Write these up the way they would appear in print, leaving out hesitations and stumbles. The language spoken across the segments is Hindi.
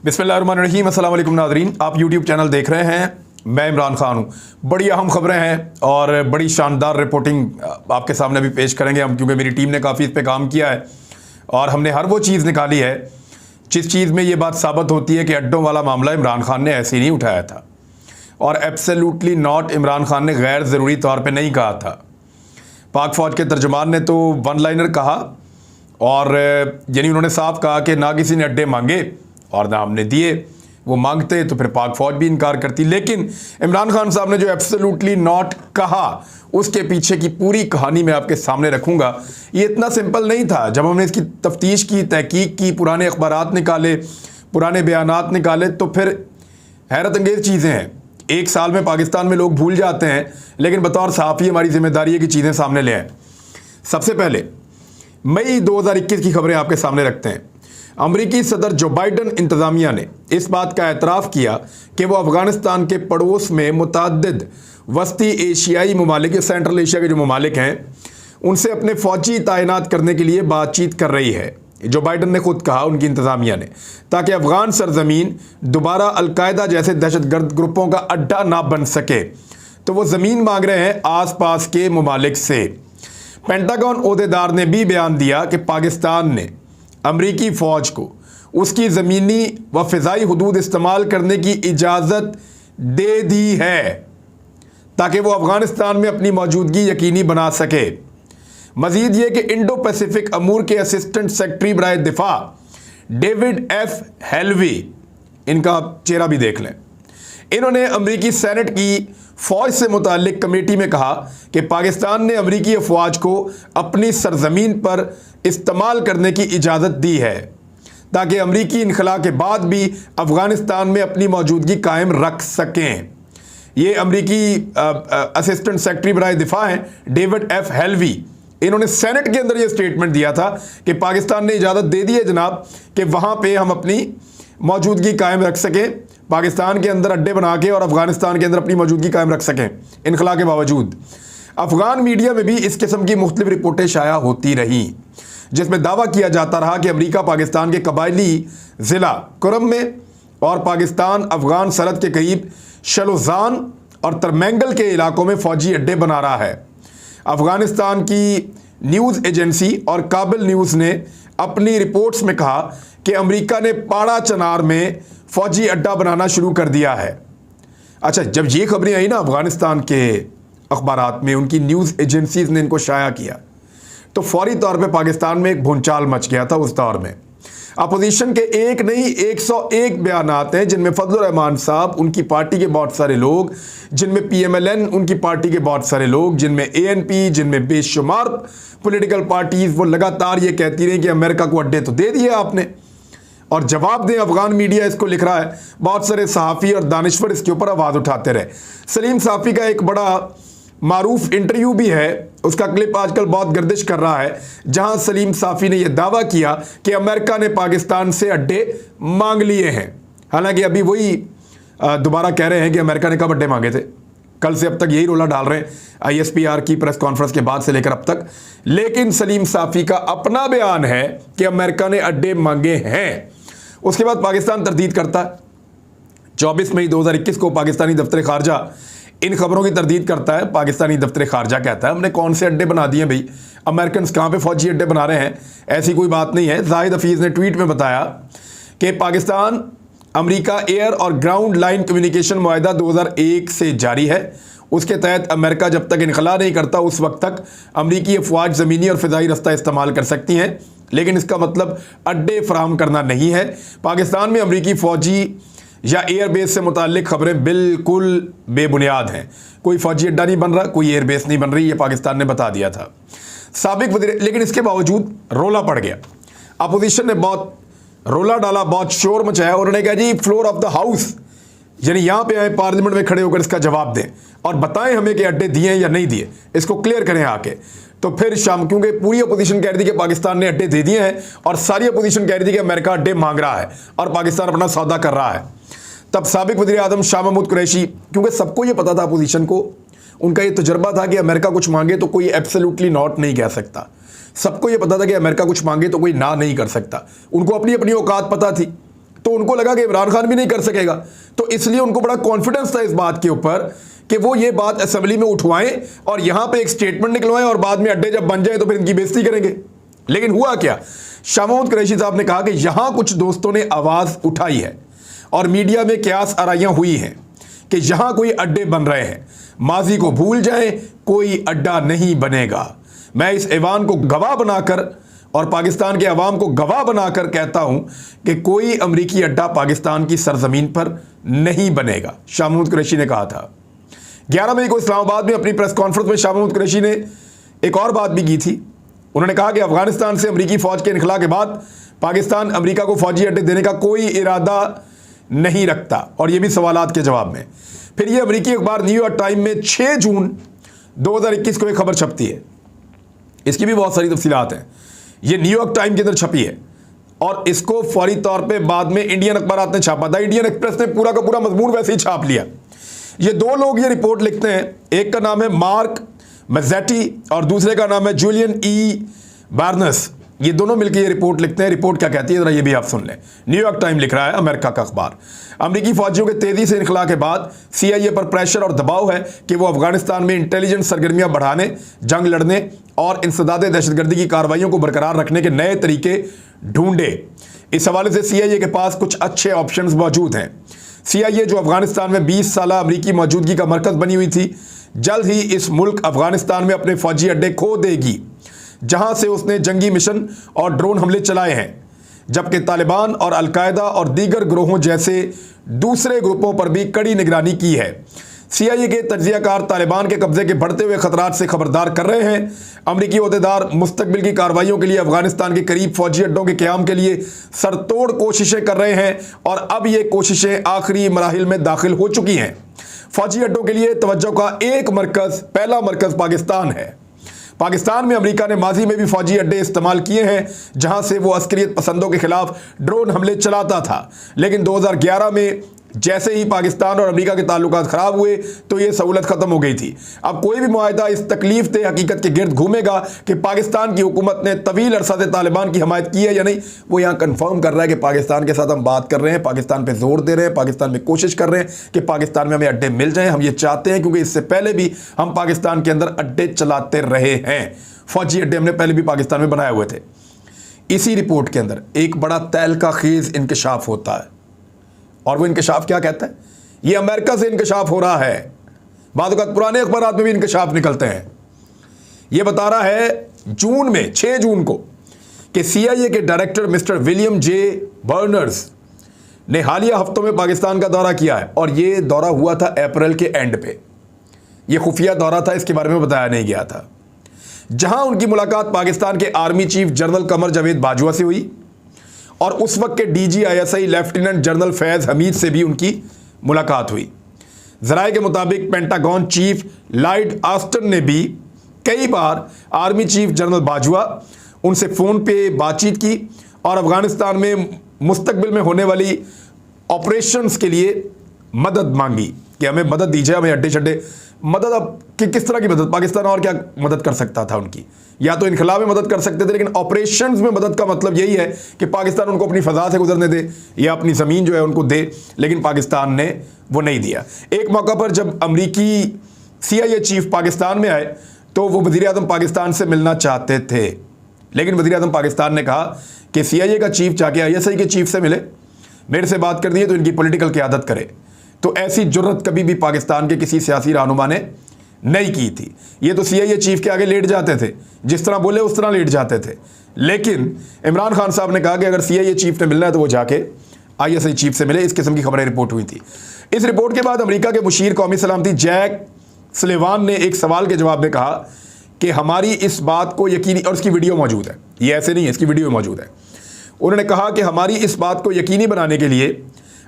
बिस्मिल्लाहिर्रहमानिर्रहीम। अस्सलाम वालेकुम नाज़रीन, आप यूट्यूब चैनल देख रहे हैं। मैं इमरान खान हूँ। बड़ी अहम खबरें हैं और बड़ी शानदार रिपोर्टिंग आपके सामने भी पेश करेंगे हम, क्योंकि मेरी टीम ने काफ़ी इस पे काम किया है और हमने हर वो चीज़ निकाली है जिस चीज़ में ये बात साबित होती है कि अड्डों वाला मामला इमरान खान ने ऐसे ही नहीं उठाया था और एब्सोल्युटली नॉट, इमरान खान ने गैर ज़रूरी तौर पर नहीं कहा था। पाक फ़ौज के तर्जुमान ने तो वन लाइनर कहा और यानी उन्होंने साफ कहा कि ना किसी ने अड्डे मांगे और ना हमने दिए। वो मांगते तो फिर पाक फ़ौज भी इनकार करती, लेकिन इमरान खान साहब ने जो एब्सोल्युटली नॉट कहा उसके पीछे की पूरी कहानी मैं आपके सामने रखूंगा। ये इतना सिंपल नहीं था। जब हमने इसकी तफ्तीश की, तहकीक की, पुराने अखबारात निकाले, पुराने बयानात निकाले, तो फिर हैरत अंगेज़ चीज़ें हैं। एक साल में पाकिस्तान में लोग भूल जाते हैं, लेकिन बतौर सहाफ़ी हमारी जिम्मेदारी है कि चीज़ें सामने ले आएँ। सबसे पहले मई 2021 की खबरें आपके सामने रखते हैं। अमरीकी सदर जो बाइडन इंतज़ामिया ने इस बात का एतराफ़ किया कि वो अफ़गानिस्तान के पड़ोस में मुतअद्दिद वस्ती एशियाई ममालिक, सेंट्रल एशिया के जो ममालिक हैं, उनसे अपने फ़ौजी तैनात करने के लिए बातचीत कर रही है। जो बाइडन ने खुद कहा, उनकी इंतज़ामिया ने, ताकि अफ़गान सरजमीन दोबारा अलकायदा जैसे दहशतगर्द ग्रुपों का अड्डा ना बन सके। तो वो ज़मीन मांग रहे हैं आस पास के ममालिक से। पेंटागन ओहदेदार ने भी बयान दिया कि पाकिस्तान ने अमरीकी फ़ौज को उसकी ज़मीनी व फ़िज़ाई हुदूद इस्तेमाल करने की इजाज़त दे दी है ताकि वो अफ़गानिस्तान में अपनी मौजूदगी यकीनी बना सके। मज़ीद ये कि इंडो पैसिफिक अमूर के असिस्टेंट सेक्रेटरी बराए दिफा डेविड एफ हेल्वी, इनका चेहरा भी देख लें, इन्होंने अमरीकी सेनेट की फ़ौज से मुताल्लिक कमेटी में कहा कि पाकिस्तान ने अमरीकी अफवाज को अपनी सरजमीन पर इस्तेमाल करने की इजाज़त दी है ताकि अमरीकी इनखला के बाद भी अफ़गानिस्तान में अपनी मौजूदगी कायम रख सकें। ये अमरीकी असिस्टेंट सेक्रेटरी बराए दिफा हैं डेविड एफ हेल्वी। इन्होंने सेनेट के अंदर ये स्टेटमेंट दिया था कि पाकिस्तान ने इजाज़त दे दी है जनाब कि वहाँ पे हम अपनी मौजूदगी कायम रख सकें, पाकिस्तान के अंदर अड्डे बना के और अफ़गानिस्तान के अंदर अपनी मौजूदगी कायम रख सकें इनखला के बावजूद। अफ़गान मीडिया में भी इस किस्म की मुख्तलिफ रिपोर्टें शाया होती रहीं जिसमें दावा किया जाता रहा कि अमरीका पाकिस्तान के कबायली ज़िला कुरम में और पाकिस्तान अफ़गान सरहद के करीब शलोज़ान और तरमैंगल के इलाकों में फ़ौजी अड्डे बना रहा है। अफ़गानिस्तान की न्यूज़ एजेंसी और काबिल न्यूज़ ने अपनी रिपोर्ट्स में कहा कि अमेरिका ने पाड़ा चनार में फ़ौजी अड्डा बनाना शुरू कर दिया है। अच्छा, जब ये खबरें आई ना अफ़गानिस्तान के अखबारात में, उनकी न्यूज़ एजेंसीज़ ने इनको शाया किया, तो फौरी तौर पे पाकिस्तान में एक भूचाल मच गया था। उस दौर में अपोजिशन के एक नहीं 101 बयानात हैं जिनमें फजलुर रहमान साहब, उनकी पार्टी के बहुत सारे लोग, जिनमें PMLN उनकी पार्टी के बहुत सारे लोग, जिनमें ANP, जिनमें बेशुमार पॉलिटिकल पार्टीज़, वो लगातार ये कहती रही कि अमेरिका को अड्डे तो दे दिए आपने और जवाब दें। अफ़गान मीडिया इसको लिख रहा है, बहुत सारे सहाफ़ी और दानिश्वर इसके ऊपर आवाज़ उठाते रहे। सलीम साफ़ी का एक बड़ा मारूफ इंटरव्यू भी है, उसका क्लिप आजकल बहुत गर्दिश कर रहा है, जहां सलीम साफ़ी ने यह दावा किया कि अमेरिका ने पाकिस्तान से अड्डे मांग लिए हैं। हालांकि अभी वही दोबारा कह रहे हैं कि अमेरिका ने कब अड्डे मांगे थे। कल से अब तक यही रोला डाल रहे हैं ISPR की प्रेस कॉन्फ्रेंस के बाद से लेकर अब तक। लेकिन सलीम साफ़ी का अपना बयान है कि अमेरिका ने अड्डे मांगे हैं। उसके बाद पाकिस्तान तरदीद करता है। 24 मई 2021 को पाकिस्तानी दफ्तर खारजा इन खबरों की तरदीद करता है। पाकिस्तानी दफ्तर खारजा कहता है हमने कौन से अड्डे बना दिए भाई, अमेरिकन कहाँ पे फौजी अड्डे बना रहे हैं, ऐसी कोई बात नहीं है। जाहिद हफीज़ ने ट्वीट में बताया कि पाकिस्तान अमेरिका एयर और ग्राउंड लाइन कम्युनिकेशन मुआहदा 2001 से जारी है। उसके तहत अमेरिका जब तक इनखला नहीं करता उस वक्त तक अमरीकी अफवाज ज़मीनी और फ़िज़ाई रास्ता इस्तेमाल कर सकती हैं, लेकिन इसका मतलब अड्डे फराहम करना नहीं है। पाकिस्तान में अमरीकी फ़ौजी या एयरबेस से मुताल्लिक खबरें बिल्कुल बेबुनियाद हैं। कोई फ़ौजी अड्डा नहीं बन रहा, कोई एयरबेस नहीं बन रही, ये पाकिस्तान ने बता दिया था साबिक वज़ीर। लेकिन इसके बावजूद रोला पड़ गया। अपोजिशन ने बहुत रोला डाला, बहुत शोर मचाया। उन्होंने कहा जी फ्लोर ऑफ द हाउस, यानी यहाँ पे आए, पार्लियामेंट में खड़े होकर इसका जवाब दें और बताएं हमें कि अड्डे दिए या नहीं दिए, इसको क्लियर करें आके। तो फिर शाम, क्योंकि पूरी अपोजिशन कह रही थी कि पाकिस्तान ने अड्डे दे दिए हैं और सारी अपोजिशन कह रही थी कि अमेरिका अड्डे मांग रहा है और पाकिस्तान अपना सौदा कर रहा है, तब साबिक वज़ीर आज़म शाह महमूद कुरैशी, क्योंकि सबको ये पता था अपोजिशन को, उनका ये तजर्बा था कि अमेरिका कुछ मांगे तो कोई एब्सोल्युटली नॉट नहीं कह सकता। सबको ये पता था कि अमेरिका कुछ मांगे तो कोई ना नहीं कर सकता। उनको अपनी अपनी औकात पता थी। तो उनको लगा कि इमरान खान भी नहीं कर सकेगा, तो इसलिए उनको बड़ा कॉन्फिडेंस था इस बात के ऊपर कि वो ये बात असेंबली में उठवाएं और यहां पे एक स्टेटमेंट निकलवाएं और बाद में अड्डे जब बन जाए तो फिर इनकी बेइज्जती करेंगे। लेकिन हुआ क्या, शाह महमूद कुरैशी साहब ने कहा कि यहां कुछ दोस्तों ने आवाज उठाई है और मीडिया में क्यास आराइयां हुई हैं कि यहां कोई अड्डे बन रहे हैं, माजी को भूल जाएं, कोई अड्डा नहीं बनेगा। मैं इस ऐवान को गवाह बनाकर और पाकिस्तान के अवाम को गवाह बनाकर कहता हूं कि कोई अमरीकी अड्डा पाकिस्तान की सरजमीन पर नहीं बनेगा, शाह महमूद कुरैशी ने कहा था। 11 मई को इस्लामाबाद में अपनी प्रेस कॉन्फ्रेंस में शाह महमूद कुरैशी ने एक और बात भी की थी। उन्होंने कहा कि अफगानिस्तान से अमरीकी फौज के इनखला के बाद पाकिस्तान अमरीका को फौजी अड्डे देने का कोई इरादा नहीं रखता, और यह भी सवालात के जवाब में। फिर यह अमरीकी अखबार न्यूयॉर्क टाइम में 6 जून 2021 को एक खबर छपती है। इसकी भी बहुत सारी तफसीलात हैं। यह न्यूयॉर्क टाइम के अंदर छपी है और इसको फौरी तौर पे बाद में इंडियन अखबारात ने छापा था। इंडियन एक्सप्रेस ने पूरा का पूरा मजमून वैसे ही छाप लिया। ये 2 लोग ये रिपोर्ट लिखते हैं, एक का नाम है मार्क मैजेटी और दूसरे का नाम है जूलियन ई बार्नस। ये दोनों मिलकर ये रिपोर्ट लिखते हैं। रिपोर्ट क्या कहती है जरा ये भी आप सुन लें। न्यूयॉर्क टाइम लिख रहा है, अमेरिका का अखबार, अमरीकी फौजियों के तेजी से इनखला के बाद CIA पर प्रेशर और दबाव है कि वो अफगानिस्तान में इंटेलिजेंस सरगर्मियां बढ़ाने, जंग लड़ने और इंसदादे दहशतगर्दी की कार्रवाइयों को बरकरार रखने के नए तरीके ढूंढे। इस हवाले से CIA के पास कुछ अच्छे ऑप्शंस मौजूद हैं। CIA जो अफगानिस्तान में 20 साल अमरीकी मौजूदगी का मरकज बनी हुई थी, जल्द ही इस मुल्क अफगानिस्तान में अपने फौजी अड्डे खो देगी जहां से उसने जंगी मिशन और ड्रोन हमले चलाए हैं, जबकि तालिबान और अलकायदा और दीगर ग्रोहों जैसे दूसरे ग्रुपों पर भी कड़ी निगरानी की है। CIA के तज्जियाकार तालिबान के कब्जे के बढ़ते हुए खतरात से खबरदार कर रहे हैं। अमरीकी ओहदेदार मुस्तकबिल की कार्रवाइयों के लिए अफगानिस्तान के करीब फौजी अड्डों के क़याम के लिए सरतोड़ कोशिशें कर रहे हैं और अब ये कोशिशें आखिरी मराहिल में दाखिल हो चुकी हैं। फौजी अड्डों के लिए तवज्जो का एक मरकज़, पहला मरकज़ पाकिस्तान है। पाकिस्तान में अमेरिका ने माजी में भी फौजी अड्डे इस्तेमाल किए हैं जहां से वो अस्करियत पसंदों के खिलाफ ड्रोन हमले चलाता था, लेकिन 2011 में जैसे ही पाकिस्तान और अमेरिका के ताल्लुकात खराब हुए तो ये सहूलत खत्म हो गई थी। अब कोई भी मुआहिदा इस तकलीफ दे हकीकत के गिर्द घूमेगा कि पाकिस्तान की हुकूमत ने तवील अरसा से तालिबान की हमायत की है या नहीं। वो यहाँ कन्फर्म कर रहा है कि पाकिस्तान के साथ हम बात कर रहे हैं, पाकिस्तान पर जोर दे रहे हैं, पाकिस्तान में कोशिश कर रहे हैं कि पाकिस्तान में हमें अड्डे मिल जाएं। हम ये चाहते हैं क्योंकि इससे पहले भी हम पाकिस्तान के अंदर अड्डे चलाते रहे हैं। फौजी अड्डे हमने पहले भी पाकिस्तान में बनाए हुए थे। इसी रिपोर्ट के अंदर एक बड़ा तहलका खेज इंकशाफ होता है और वो इंकशाफ क्या कहता है, ये अमेरिका से इंकशाफ हो रहा है। बाद वक़्त पुराने अखबारात में भी इंकशाफ निकलते हैं। ये बता रहा है जून में 6 जून को कि CIA के director mister William J Burns ने हालिया हफ्तों में पाकिस्तान का दौरा किया है और ये दौरा हुआ था अप्रैल के एंड पे। ये खुफिया दौरा था, इसके बारे में बताया नहीं गया था, जहां उनकी मुलाकात पाकिस्तान के army chief general Qamar Javed Bajwa से हुई और उस वक्त के DGISI लेफ्टिनेंट जनरल फैज़ हमीद से भी उनकी मुलाकात हुई। ज़राए के मुताबिक पेंटागन चीफ लॉयड ऑस्टिन ने भी कई बार आर्मी चीफ जनरल बाजवा उनसे फ़ोन पे बातचीत की और अफ़गानिस्तान में मुस्तकबिल में होने वाली ऑपरेशंस के लिए मदद मांगी कि हमें मदद दीजिए, हमें अड्डे शड्डे मदद। अब कि किस तरह की मदद, पाकिस्तान और क्या मदद कर सकता था उनकी, या तो इनखला में मदद कर सकते थे, लेकिन ऑपरेशंस में मदद का मतलब यही है कि पाकिस्तान उनको अपनी फ़ज़ा से गुजरने दे या अपनी ज़मीन जो है उनको दे, लेकिन पाकिस्तान ने वो नहीं दिया। एक मौका पर जब अमरीकी CIA चीफ पाकिस्तान में आए तो वो वज़ीर-ए-आज़म पाकिस्तान से मिलना चाहते थे, लेकिन वज़ीर-ए-आज़म पाकिस्तान ने कहा कि CIA का चीफ जाके ISI के चीफ से मिले, मेरे से बात कर दिए तो इनकी पॉलिटिकल क़यादत करे। तो ऐसी जुर्रत कभी भी पाकिस्तान के किसी सियासी रहनुमा ने नहीं की थी। ये तो CIA चीफ के आगे लेट जाते थे, जिस तरह बोले उस तरह लेट जाते थे। लेकिन इमरान खान साहब ने कहा कि अगर CIA चीफ ने मिलना है तो वो जाके ISI चीफ से मिले। इस किस्म की खबरें रिपोर्ट हुई थी। इस रिपोर्ट के बाद अमेरिका के मुशीर कौमी सलामती जैक सुलिवान ने एक सवाल के जवाब में कहा कि हमारी इस बात को यकीनी, और इसकी वीडियो मौजूद है, ये ऐसे नहीं है, इसकी वीडियो मौजूद है। उन्होंने कहा कि हमारी इस बात को यकीनी बनाने के लिए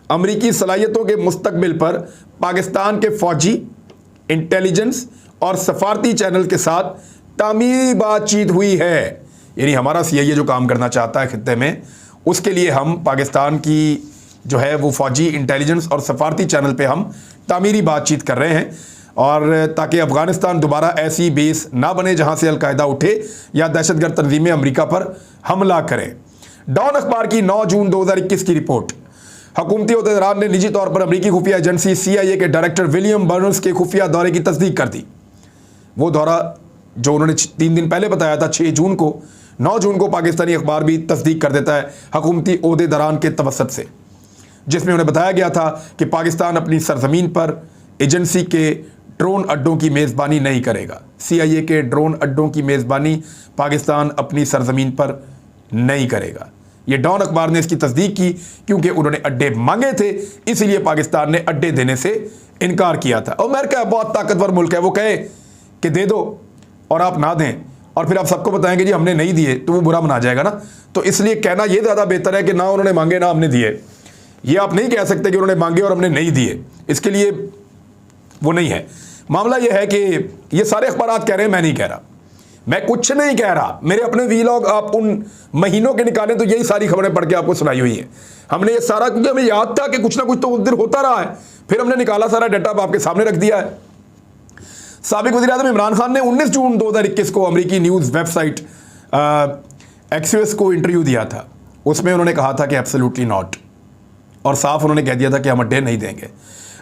अमरीकी सलाहियतों के मुस्तकबिल पर पाकिस्तान के फौजी, इंटेलिजेंस और सफारती चैनल के साथ तामीरी बातचीत हुई है। यानी हमारा CIA जो काम करना चाहता है खित्ते में, उसके लिए हम पाकिस्तान की जो है वो फौजी, इंटेलिजेंस और सफारती चैनल पे हम तामीरी बातचीत कर रहे हैं, और ताकि अफ़गानिस्तान दोबारा ऐसी बेस ना बने जहां से अलकायदा उठे या दहशतगर्द तंजीमें अमरीका पर हमला करें। डॉन अखबार की 9 जून 2021 की रिपोर्ट। हुकूमती अहदेदार ने निजी तौर पर अमेरिकी खुफिया एजेंसी CIA के डायरेक्टर विलियम बर्न्स के खुफिया दौरे की तस्दीक कर दी। वो दौरा जो उन्होंने 3 दिन पहले बताया था 6 जून को, 9 जून को पाकिस्तानी अखबार भी तस्दीक कर देता है हुकूमती ओहदेदारान के तवसत से, जिसमें उन्हें बताया गया था कि पाकिस्तान अपनी सरजमीन पर एजेंसी के ड्रोन अड्डों की मेज़बानी नहीं करेगा। CIA के ड्रोन अड्डों की मेज़बानी पाकिस्तान अपनी सरजमीन पर नहीं करेगा। ये डॉन अखबार ने इसकी तस्दीक की क्योंकि उन्होंने अड्डे मांगे थे, इसलिए पाकिस्तान ने अड्डे देने से इनकार किया था। और अमेरिका बहुत ताकतवर मुल्क है, वो कहे कि दे दो और आप ना दें और फिर आप सबको बताएंगे जी हमने नहीं दिए, तो वो बुरा मना जाएगा ना। तो इसलिए कहना ये ज़्यादा बेहतर है कि ना उन्होंने मांगे ना हमने दिए। ये आप नहीं कह सकते कि उन्होंने मांगे और हमने नहीं दिए, इसके लिए वो नहीं है। मामला ये है कि ये सारे अखबार कह रहे हैं, मैं नहीं कह रहा, मैं कुछ नहीं कह रहा। मेरे अपने वीलॉग आप उन महीनों के निकालें तो यही सारी खबरें पढ़ के आपको सुनाई हुई है। हमने ये सारा, क्योंकि हमें याद था कि कुछ ना कुछ तो उस दिन होता रहा है, फिर हमने निकाला, सारा डाटा आपके सामने रख दिया है। साबिक वज़ीर-ए-आज़म इमरान खान ने 19 जून 2021 को अमेरिकी न्यूज़ वेबसाइट एक्सियोस को इंटरव्यू दिया था। उसमें उन्होंने कहा था कि एब्सोल्युटली नॉट, और साफ उन्होंने कह दिया था कि हम अड्डे नहीं देंगे।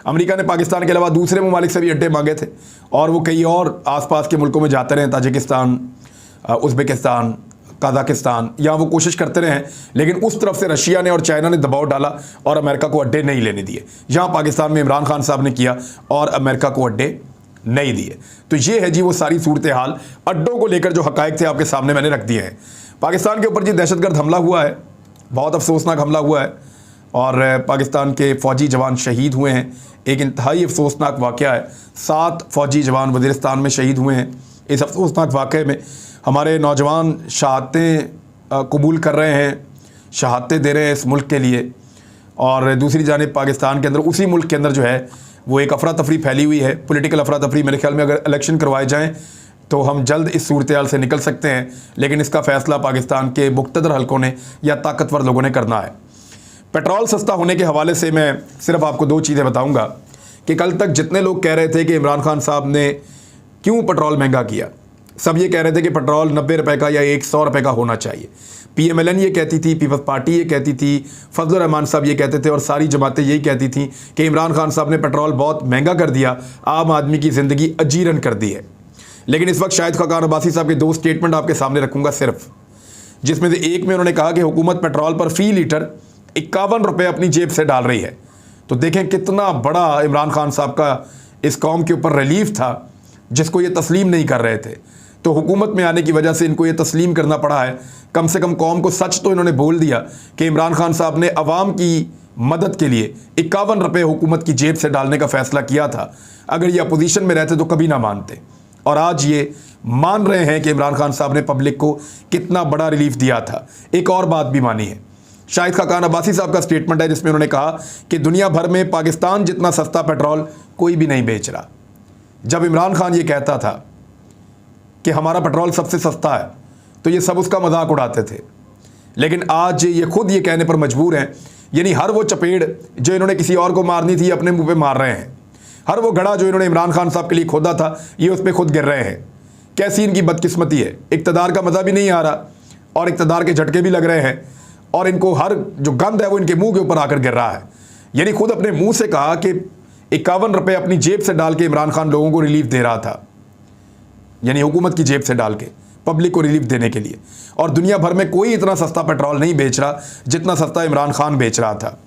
अमेरिका ने पाकिस्तान के अलावा दूसरे ममालिक से भी अड्डे मांगे थे और वो कई और आसपास के मुल्कों में जाते रहे, ताजिकिस्तान, उज़्बेकिस्तान, कज़ाकिस्तान, यहाँ वो कोशिश करते रहे, लेकिन उस तरफ से रशिया ने और चाइना ने दबाव डाला और अमेरिका को अड्डे नहीं लेने दिए। यहाँ पाकिस्तान में इमरान खान साहब ने किया और अमेरिका को अड्डे नहीं दिए। तो ये है जी वो सारी सूरत हाल, अड्डों को लेकर जो हक़ाइक़ थे आपके सामने मैंने रख दिए हैं। पाकिस्तान के ऊपर जी दहशतगर्द हमला हुआ है, बहुत अफसोसनाक हमला हुआ है और पाकिस्तान के फ़ौजी जवान शहीद हुए हैं। एक इंतहाई अफसोसनाक वाक़या है, 7 फ़ौजी जवान वज़ीरिस्तान में शहीद हुए हैं। इस अफसोसनाक वाक़े में हमारे नौजवान शहादतें कबूल कर रहे हैं, शहादतें दे रहे हैं इस मुल्क के लिए। और दूसरी जानिब पाकिस्तान के अंदर, उसी मुल्क के अंदर जो है वो एक अफरा तफरी फैली हुई है, पॉलिटिकल अफरा तफरी। मेरे ख्याल में अगर इलेक्शन करवाए जाएँ तो हम जल्द इस सूरत हाल से निकल सकते हैं, लेकिन इसका फ़ैसला पाकिस्तान के मुक़्तदर हलकों ने या ताकतवर लोगों ने करना है। पेट्रोल सस्ता होने के हवाले से मैं सिर्फ आपको 2 चीज़ें बताऊंगा कि कल तक जितने लोग कह रहे थे कि इमरान खान साहब ने क्यों पेट्रोल महंगा किया, सब ये कह रहे थे कि पेट्रोल 90 रुपये का या 100 रुपये का होना चाहिए। PMLN ये कहती थी, पीपल्स पार्टी ये कहती थी, फजलुर रहमान साहब ये कहते थे और सारी जमातें यही कहती थी कि इमरान खान साहब ने पेट्रोल बहुत महंगा कर दिया, आम आदमी की ज़िंदगी अजीरन कर दी है। लेकिन इस वक्त शाहिद खाकान अब्बासी साहब के 2 स्टेटमेंट आपके सामने रखूँगा सिर्फ, जिसमें से एक में उन्होंने कहा कि हुकूमत पेट्रोल पर फ़ी लीटर 51 रुपये अपनी जेब से डाल रही है। तो देखें कितना बड़ा इमरान खान साहब का इस कौम के ऊपर रिलीफ था, जिसको ये तस्लीम नहीं कर रहे थे। तो हुकूमत में आने की वजह से इनको ये तस्लीम करना पड़ा है। कम से कम कौम को सच तो इन्होंने बोल दिया कि इमरान खान साहब ने अवाम की मदद के लिए 51 रुपये हुकूमत की जेब से डालने का फ़ैसला किया था। अगर ये अपोजिशन में रहते तो कभी ना मानते, और आज ये मान रहे हैं कि इमरान खान साहब ने पब्लिक को कितना बड़ा रिलीफ दिया था। एक और बात भी मानी है, शाहिद खाकान अब्बासी साहब का स्टेटमेंट है जिसमें उन्होंने कहा कि दुनिया भर में पाकिस्तान जितना सस्ता पेट्रोल कोई भी नहीं बेच रहा। जब इमरान खान ये कहता था कि हमारा पेट्रोल सबसे सस्ता है तो ये सब उसका मजाक उड़ाते थे, लेकिन आज ये खुद ये कहने पर मजबूर हैं। यानी हर वो चपेड़ जो इन्होंने किसी और को मारनी थी अपने मुंह पे मार रहे हैं, हर वो घड़ा जो इन्होंने इमरान खान साहब के लिए खोदा था ये उस पर खुद गिर रहे हैं। कैसी इनकी बदकिस्मती है, इक़्तिदार का मज़ा भी नहीं आ रहा और इक़्तिदार के झटके भी लग रहे हैं और इनको हर जो गंद है वो इनके मुंह के ऊपर आकर गिर रहा है। यानी खुद अपने मुंह से कहा कि 51 रुपये अपनी जेब से डाल के इमरान खान लोगों को रिलीफ दे रहा था, यानी हुकूमत की जेब से डाल के पब्लिक को रिलीफ देने के लिए। और दुनिया भर में कोई इतना सस्ता पेट्रोल नहीं बेच रहा जितना सस्ता इमरान खान बेच रहा था।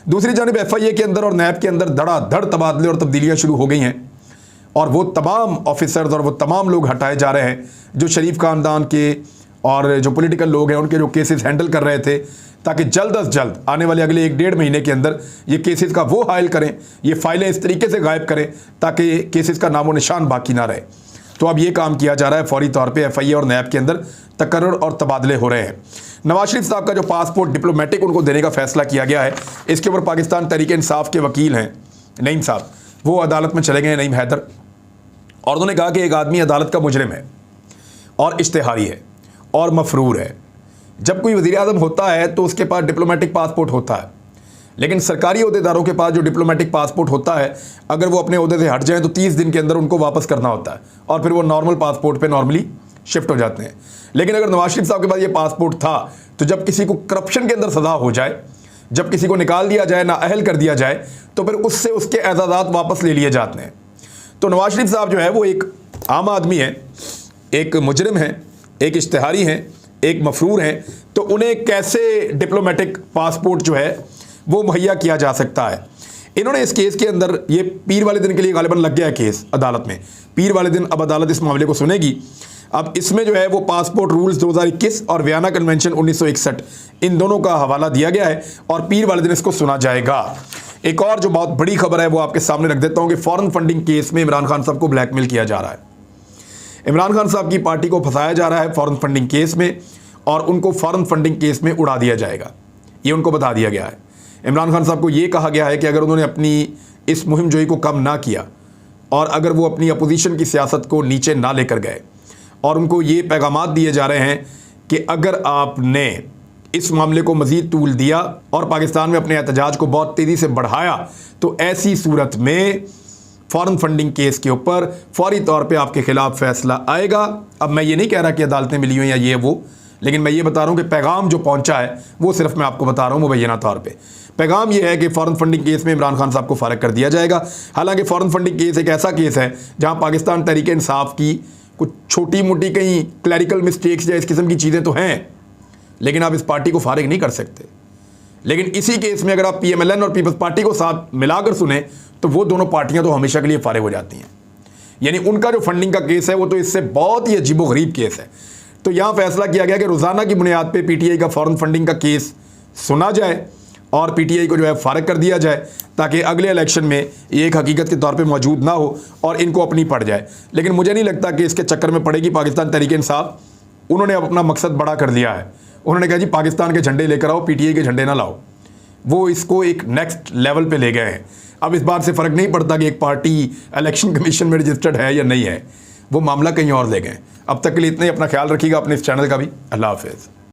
दूसरी जानिब FIA के अंदर और नैब के अंदर धड़ाधड़ तबादले और तब्दीलियाँ शुरू हो गई हैं और वो तमाम ऑफिसर्स और वो तमाम लोग हटाए जा रहे हैं जो शरीफ ख़ानदान के और जो पॉलिटिकल लोग हैं उनके जो केसेस हैंडल कर रहे थे, ताकि जल्द अज जल्द आने वाले अगले 1-1.5 महीने के अंदर ये केसेस का वो हायल करें, ये फाइलें इस तरीके से गायब करें ताकि केसेस का नामो निशान बाकी ना रहे। तो अब ये काम किया जा रहा है फौरी तौर पे। FIA और नैब के अंदर तकर्रुर और तबादले हो रहे हैं। नवाज शरीफ साहब का जो पासपोर्ट डिप्लोमेटिक उनको देने का फैसला किया गया है, इसके ऊपर पाकिस्तान तहरीक इंसाफ के वकील हैं नईम साहब, वो अदालत में चले गए हैं, नईम हैदर, और उन्होंने कहा कि एक आदमी अदालत का मुजरिम है और इश्तिहारी है और मफरूर है। जब कोई वज़ीर आज़म होता है तो उसके पास डिप्लोमेटिक पासपोर्ट होता है, लेकिन सरकारी अहदेदारों के पास जो डिप्लोमेटिक पासपोर्ट होता है, अगर वो अपने अहदे से हट जाएं तो 30 दिन के अंदर उनको वापस करना होता है और फिर वो नॉर्मल पासपोर्ट पे नॉर्मली शिफ्ट हो जाते हैं। लेकिन अगर नवाज शरीफ साहब के पास ये पासपोर्ट था तो जब किसी को करप्शन के अंदर सज़ा हो जाए जब किसी को निकाल दिया जाए, नाअहल कर दिया जाए, तो फिर उससे उसके एजाज़ात वापस ले लिए जाते हैं। तो नवाज शरीफ साहब जो है वो एक आम आदमी है, एक मुजरिम है, एक इश्तिहारी हैं, एक मफरूर हैं, तो उन्हें कैसे डिप्लोमेटिक पासपोर्ट जो है वो मुहैया किया जा सकता है। इन्होंने इस केस के अंदर, ये पीर वाले दिन के लिए गालिबन लग गया है केस अदालत में, पीर वाले दिन अब अदालत इस मामले को सुनेगी। अब इसमें जो है वो पासपोर्ट रूल्स 2021 और वियना कन्वेंशन 1961 इन दोनों का हवाला दिया गया है और पीर वाले दिन इसको सुना जाएगा। एक और जो बहुत बड़ी खबर है वो आपके सामने रख देता हूं कि फॉरेन फंडिंग केस में इमरान खान साहब को ब्लैकमेल किया जा रहा है। इमरान खान साहब की पार्टी को फंसाया जा रहा है फॉरेन फंडिंग केस में और उनको फॉरेन फंडिंग केस में उड़ा दिया जाएगा, ये उनको बता दिया गया है। इमरान खान साहब को ये कहा गया है कि अगर उन्होंने अपनी इस मुहिम जोई को कम ना किया और अगर वो अपनी अपोजिशन की सियासत को नीचे ना लेकर गए, और उनको ये पैगामात दिए जा रहे हैं कि अगर आपने इस मामले को मज़ीद तूल दिया और पाकिस्तान में अपने एहतजाज को बहुत तेज़ी से बढ़ाया तो ऐसी सूरत में फॉरेन फंडिंग केस के ऊपर फौरी तौर पे आपके ख़िलाफ़ फ़ैसला आएगा। अब मैं ये नहीं कह रहा कि अदालतें मिली हुई या ये वो, लेकिन मैं ये बता रहा हूँ कि पैगाम जो पहुँचा है वो सिर्फ मैं आपको बता रहा हूँ मुबैना तौर पर। पैगाम ये है कि फ़ॉरेन फंडिंग केस में इमरान खान साहब को फ़ारिग कर दिया जाएगा। हालांकि फ़ॉरेन फंडिंग केस एक ऐसा केस है जहाँ पाकिस्तान तहरीक इंसाफ की कुछ छोटी मोटी कहीं क्लैरिकल मिस्टेक्स या इस किस्म की चीज़ें तो हैं, लेकिन आप इस पार्टी को फ़ारिग नहीं कर सकते। लेकिन इसी केस में अगर आप PMLN और पीपल्स पार्टी को साथ मिलाकर सुने तो वो दोनों पार्टियां तो हमेशा के लिए फ़ारिग हो जाती हैं। यानी उनका जो फंडिंग का केस है वो तो इससे बहुत ही अजीबोगरीब केस है। तो यहाँ फैसला किया गया कि रोज़ाना की बुनियाद पर PTI का फ़ॉरेन फंडिंग का केस सुना जाए और PTI को जो है फ़ारिग कर दिया जाए ताकि अगले इलेक्शन में ये एक हकीकत के तौर पे मौजूद ना हो और इनको अपनी पड़ जाए। लेकिन मुझे नहीं लगता कि इसके चक्कर में पड़ेगी पाकिस्तान तहरीक इंसाफ। उन्होंने अपना मकसद बड़ा कर लिया है। उन्होंने कहा जी पाकिस्तान के झंडे लेकर आओ, PTI के झंडे ना लाओ। वो इसको एक नेक्स्ट लेवल पे ले गए हैं। अब इस बात से फ़र्क नहीं पड़ता कि एक पार्टी इलेक्शन कमीशन में रजिस्टर्ड है या नहीं है, वो मामला कहीं और ले गए। अब तक के लिए इतना ही। अपना ख्याल रखिएगा, अपने इस चैनल का भी। अल्लाह हाफिज़।